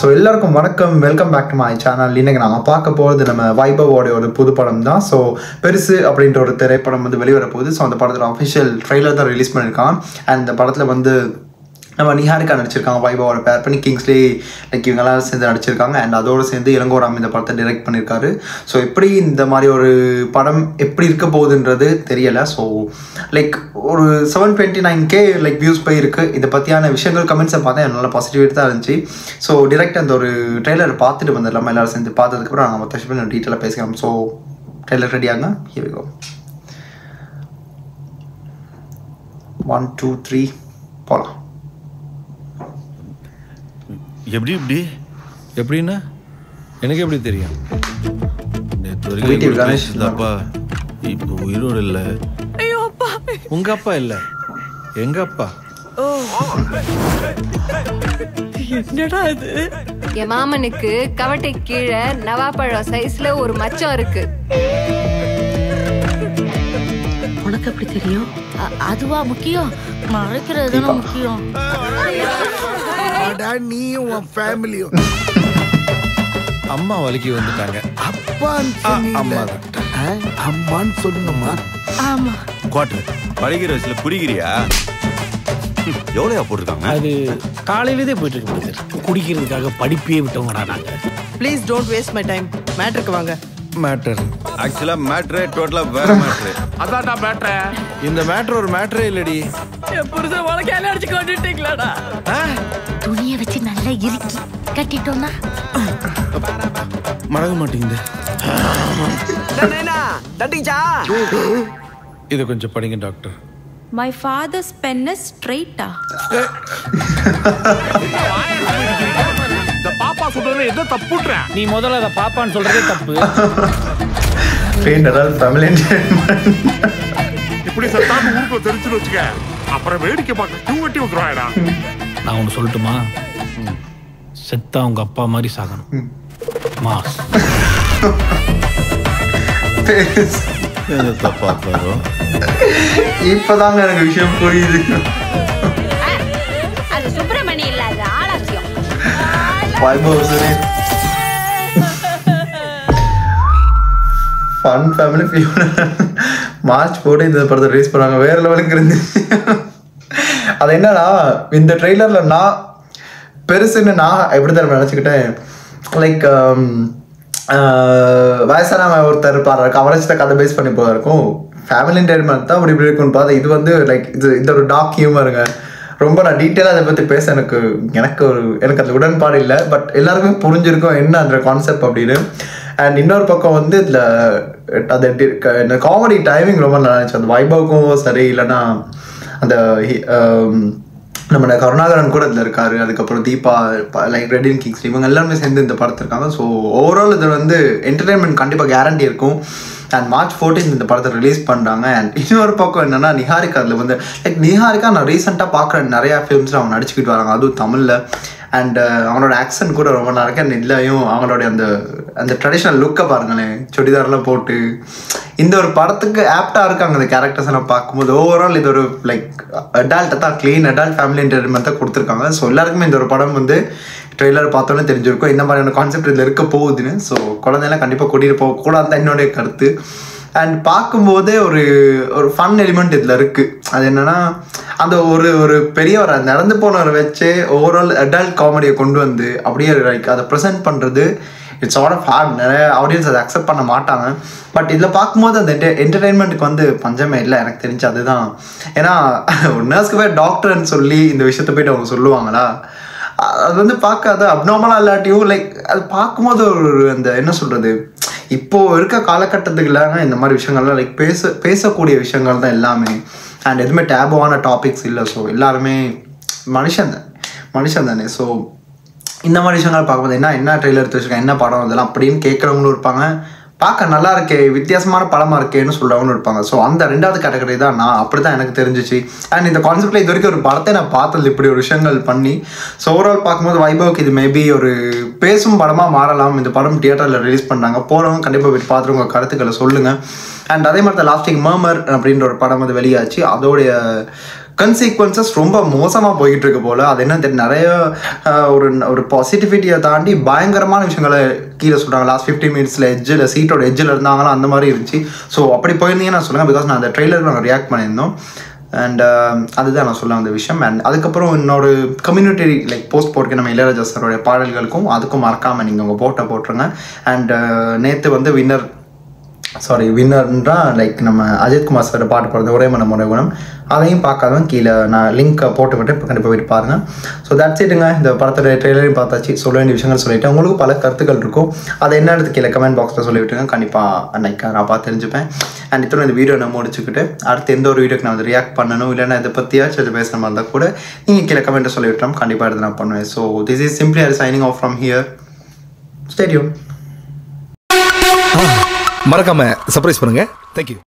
So எல்லாருக்கும் வணக்கம், welcome back to my channel. இன்னைக்கு நாங்கள் பார்க்க போகிறது நம்ம வைபவோடைய ஒரு புது படம் தான். ஸோ பெருசு அப்படின்ற ஒரு திரைப்படம் வந்து வெளிவர போகுது. ஸோ அந்த படத்தில் அஃபிஷியல் ட்ரெய்லர் தான் ரிலீஸ் பண்ணியிருக்கான். அண்ட் இந்த படத்தில் வந்து நம்ம நிஹாரிகா நடிச்சிருக்காங்க, வைபவோட பேர் பண்ணி கிங்ஸ்லி லைக் இவங்கெல்லாம் சேர்ந்து நடிச்சிருக்காங்க. அண்ட் அதோடு சேர்ந்து இளங்கோராம் இந்த படத்தை டைரக்ட் பண்ணியிருக்காரு. ஸோ எப்படி இந்த மாதிரி ஒரு படம் எப்படி இருக்க போகுதுன்றது தெரியலை. ஸோ லைக் ஒரு 729K லைக் வியூஸ் போயிருக்கு. இதை பற்றியான விஷயங்கள் கமெண்ட்ஸை பார்த்தேன், நல்லா பாசிட்டிவிட்டி தான் இருந்துச்சு. ஸோ டிரெக்ட் அந்த ஒரு ட்ரெய்லர் பார்த்துட்டு வந்துடலாமா, எல்லாரும் சேர்ந்து பார்த்ததுக்கப்புறம் நாங்கள் மற்ற விஷயம் டீட்டெயிலாக பேசிக்கலாம். ஸோ ட்ரெய்லர் ரெடியாங்க, ஹியர் வி கோ. 1 2 3 போகலாம். எப்படின்னா எனக்கு எப்படி தெரியும்? அப்பா இப்போ உயிரோடு இல்லை. உங்க அப்பா இல்ல, எங்க அப்பா. என்னடா இது? என் மாமனுக்கு கவட்டை கீழே நவாப்பழம் சைஸ்ல ஒரு மச்சம் இருக்கு. உனக்கு எப்படி தெரியும்? அதுவா முக்கியம்? மறைக்கிறது தானே முக்கியம். நீயும் உன் ஃபேமிலியும் அம்மா வலிக்கு வந்துட்டாங்க. அம்மான்னு சொல்லணுமா? ஆமா. குவாட்டர் படிக்கிற வயசுல குடிக்கிறியா? எவ்வளோயா போட்டிருக்காங்க? அது காலையிலே போயிட்டு இருக்கு. குடிக்கிறதுக்காக படிப்பே விட்டவங்கடா நாங்க. Please don't waste my time. மேட்டருக்கு வாங்க. மேட்டர் ஆக்சுவலா மேட்ரு டோட்டலா வேற மேட்ரு. அதான்டா மேட்டர். இந்த மேட்டர் ஒரு மேட்டரே இல்லடி. என் புருஷன் வழக்கையில அடிச்சு கொண்டுட்டீங்களாடா? துணியை வச்சு நல்லா இறுக்கி கட்டிட்டோம்னா மறக்க மாட்டேங்குது. இதை கொஞ்சம் படிங்க doctor. My father's pen is straight. இந்த பாப்பா சொல்றது ஏதோ தப்புட்ற. நீ முதல்ல அத பாப்பான்னு சொல்றதே தப்பு. பெயிண்டரால் ஃபேமிலி இப்படி சத்தாம ஊருக்கு தெரிஞ்சு வச்சுக்க, அப்புறம் வேடிக்கை பார்க்க தூங்கட்டி வந்துருவாடா. நான் ஒன்னு சொல்லட்டுமா? செத்தா உங்க அப்பா மாதிரி சாகணும். மாஸ் தப்பாப்பாரோ இப்பதாங்க எனக்கு விஷயம் புரியுது. அது சுப்பிரமணி இல்ல, அது Alasiyam. Vaibhav Suresh fun family march போட்டு இந்த படத்தை ரிலீஸ் பண்ணாங்க. வேற லெவலுக்கு இருந்துச்சு. அது என்னன்னா, இந்த ட்ரெய்லர்ல நான் பெருசுன்னு நான் எப்படி தான் நினச்சிக்கிட்டேன். லைக் வயசான ஒருத்தர் இருப்பார், அவரை கதை பேஸ் பண்ணி போதா இருக்கும். ஃபேமிலி என்டர்டைன்மெண்ட் தான் அப்படி இப்படி இருக்குன்னு பார்த்தா இது வந்து லைக் இது ஒரு டார்க் ஹியூமருங்க. ரொம்ப நான் டீட்டெயிலாக அதை பற்றி பேச எனக்கு அதில் உடன்பாடு இல்லை. பட் எல்லாருக்குமே புரிஞ்சிருக்கும் என்ன அந்த கான்செப்ட் அப்படின்னு. அண்ட் இன்னொரு பக்கம் வந்து இதில் அந்த காமெடி டைமிங் ரொம்ப நல்லா இருந்துச்சு. அந்த வைபவுக்கும் சரி, இல்லைன்னா அந்த நம்ம கருணாகரன் கூட இதில் இருக்காரு. அதுக்கப்புறம் தீபா, லைக் ரெடின் கிங்ஸ், இவங்க எல்லாருமே சேர்ந்து இந்த படத்தை இருக்காங்க. ஸோ ஓவரால் இது வந்து என்டர்டெயின்மெண்ட் கண்டிப்பாக கேரண்டி இருக்கும். அண்ட் March 14 இந்த படத்தை ரிலீஸ் பண்ணுறாங்க. அண்ட் இன்னொரு பக்கம் என்னென்னா, நிஹாரிகா அதில் வந்து லைக் நிஹாரிகா நான் ரீசெண்டாக பார்க்குற நிறையா ஃபிலிம்ஸில் அவங்க நடிச்சுக்கிட்டு வராங்க, அதுவும் தமிழில். அண்ட் அவங்களோட ஆக்சன் கூட ரொம்ப நல்லா இருக்கு. அண்ட் இதுலையும் அவங்களுடைய அந்த ட்ரெடிஷ்னல் லுக்கை பாருங்களேன், சுடிதாரெலாம் போட்டு இந்த ஒரு படத்துக்கு ஆப்டாக இருக்காங்க அந்த கேரக்டர்ஸ் எல்லாம் பார்க்கும்போது. ஓவரால் இது ஒரு லைக் அடால்ட்டை தான், க்ளீன் அடால்ட் ஃபேமிலி என்டர்டைன்மெண்ட் தான் கொடுத்துருக்காங்க. ஸோ எல்லாருக்குமே இந்த ஒரு படம் வந்து ட்ரெய்லர் பார்த்தோன்னே தெரிஞ்சிருக்கும் இந்த மாதிரியான கான்செப்ட் இதில் இருக்க போகுதுன்னு. ஸோ குழந்தையெல்லாம் கண்டிப்பாக கூட்டிகிட்டு போகக்கூடாது தான் என்னுடைய கருத்து. அண்ட் பார்க்கும்போதே ஒரு ஃபன் எலிமெண்ட் இதில் இருக்குது. அது என்னென்னா, அந்த ஒரு பெரியவர் நடந்து போனவரை வச்சு ஓவரால் அடல்ட் காமெடியை கொண்டு வந்து அப்படியே லைக் அதை ப்ரெசென்ட் பண்ணுறது இட்ஸ் ஆட் ஆஃப் ஹார்ட். நிறைய ஆடியன்ஸ் அதை அக்செப்ட் பண்ண மாட்டாங்க. பட் இதில் பார்க்கும்போது அந்த என்டர்டெயின்மெண்ட்டுக்கு வந்து பஞ்சமே இல்லை எனக்கு தெரிஞ்சு. அதுதான் ஏன்னா ஒரு நர்ஸ்க்கு போய் டாக்டர்னு சொல்லி இந்த விஷயத்தை போய்ட்டு அவங்க சொல்லுவாங்களா, அது வந்து பார்க்காத அப்நார்மலாக இல்லாட்டியும் லைக் அது பார்க்கும்போது ஒரு அந்த என்ன சொல்கிறது, இப்போது இருக்க காலகட்டத்துக்குலாங்க இந்த மாதிரி விஷயங்கள்லாம் லைக் பேசக்கூடிய விஷயங்கள் தான் எல்லாமே. அண்ட் எதுவுமே டேபுவான டாபிக்ஸ் இல்லை. ஸோ எல்லாருமே மனுஷன் தானே. ஸோ இந்த மாதிரி விஷயங்கள் பார்க்கும்போது என்ன ட்ரெய்லர் எடுத்து வச்சுருக்கேன், என்ன படம் இதெல்லாம் அப்படின்னு கேட்குறவங்களும் இருப்பாங்க, பார்க்க நல்லா இருக்கே, வித்தியாசமான படமாக இருக்கேன்னு சொல்கிறவங்களும் இருப்பாங்க. ஸோ அந்த ரெண்டாவது கேட்டகரி தான் நான், அப்படி தான் எனக்கு தெரிஞ்சிச்சு. அண்ட் இந்த கான்செப்டில் இது வரைக்கும் ஒரு படத்தை நான் பார்த்தது இப்படி ஒரு விஷயங்கள் பண்ணி. ஸோ ஓவரால் பார்க்கும்போது வைபவுக்கு இது மேபி ஒரு பேசும் படமாக மாறலாம். இந்த படம் தியேட்டரில் ரிலீஸ் பண்ணாங்க, போகிறவங்க கண்டிப்பாக போய் பார்த்துட்டு உங்கள் கருத்துக்களை சொல்லுங்கள். அண்ட் அதே மாதிரி தான் லாஸ்டிக் மர்மர் அப்படின்ற ஒரு படம் வந்து வெளியாச்சு. அதோடைய கன்சீக்வன்சஸ் ரொம்ப மோசமாக போயிட்டு இருக்கு போல். அது என்ன தெரியும், நிறைய ஒரு பாசிட்டிவிட்டியை தாண்டி பயங்கரமான விஷயங்களை கீழே சொல்கிறாங்க. லாஸ்ட் 15 மினிட்ஸில் எட்ஜில் சீட்டோட எட்ஜில் இருந்தாங்களோ அந்த மாதிரி இருந்துச்சு. ஸோ அப்படி போயிருந்தீங்கன்னா நான் சொல்லுங்கள், பிகாஸ் நான் அந்த ட்ரெய்லருக்கு நாங்கள் ரியாக்ட் பண்ணியிருந்தோம். அண்ட் அதுதான் நான் சொல்ல அந்த விஷயம். அண்ட் அதுக்கப்புறம் இன்னொரு கம்யூனிட்டி லைக் போஸ்ட் போட்டிருக்கேன் நம்ம இளையராஜா சாரோடைய பாடல்களுக்கும், அதுக்கும் மறக்காமல் நீங்கள் உங்கள் போட்டுருங்க. அண்ட் நேற்று வந்து வின்னர்ன்றா லைக் நம்ம அஜித்குமார் சார் பாட்டு போடுறது ஒரே மன முறை குணம், அதையும் பார்க்காதவன் கீழே நான் லிங்க்கை போட்டு விட்டு இப்போ கண்டிப்பாக போயிட்டு பாருங்கள். ஸோ தட்ஸ் இட்டுங்க. இந்த படத்தோட ட்ரெய்லரையும் பார்த்தாச்சு, சொல்ல வேண்டிய விஷயங்கள் சொல்லிவிட்டேன். உங்களுக்கு பல கருத்துக்கள் இருக்கும், அதை என்ன எடுத்து கீழே கமெண்ட் பாக்ஸில் சொல்லிவிட்டுங்க. கண்டிப்பாக நான் பார்த்து தெரிஞ்சுப்பேன். அண்ட் இத்தனை இந்த வீடியோ நான் முடிச்சுக்கிட்டு அடுத்து எந்த ஒரு வீடியோக்கு நான் வந்து ரியாக்ட் பண்ணணும் இல்லைன்னா இதை பற்றியாச்சும் அது பேசுகிற மாதிரி இருந்தால் கூட நீங்கள் கீழே கமெண்ட்டை சொல்லிவிட்டோம், கண்டிப்பாக எடுத்து நான் பண்ணுவேன். So this is simply signing off from here. Stay tune. மறக்காம சர்ப்ரைஸ் பண்ணுங்க. தேங்க்யூ.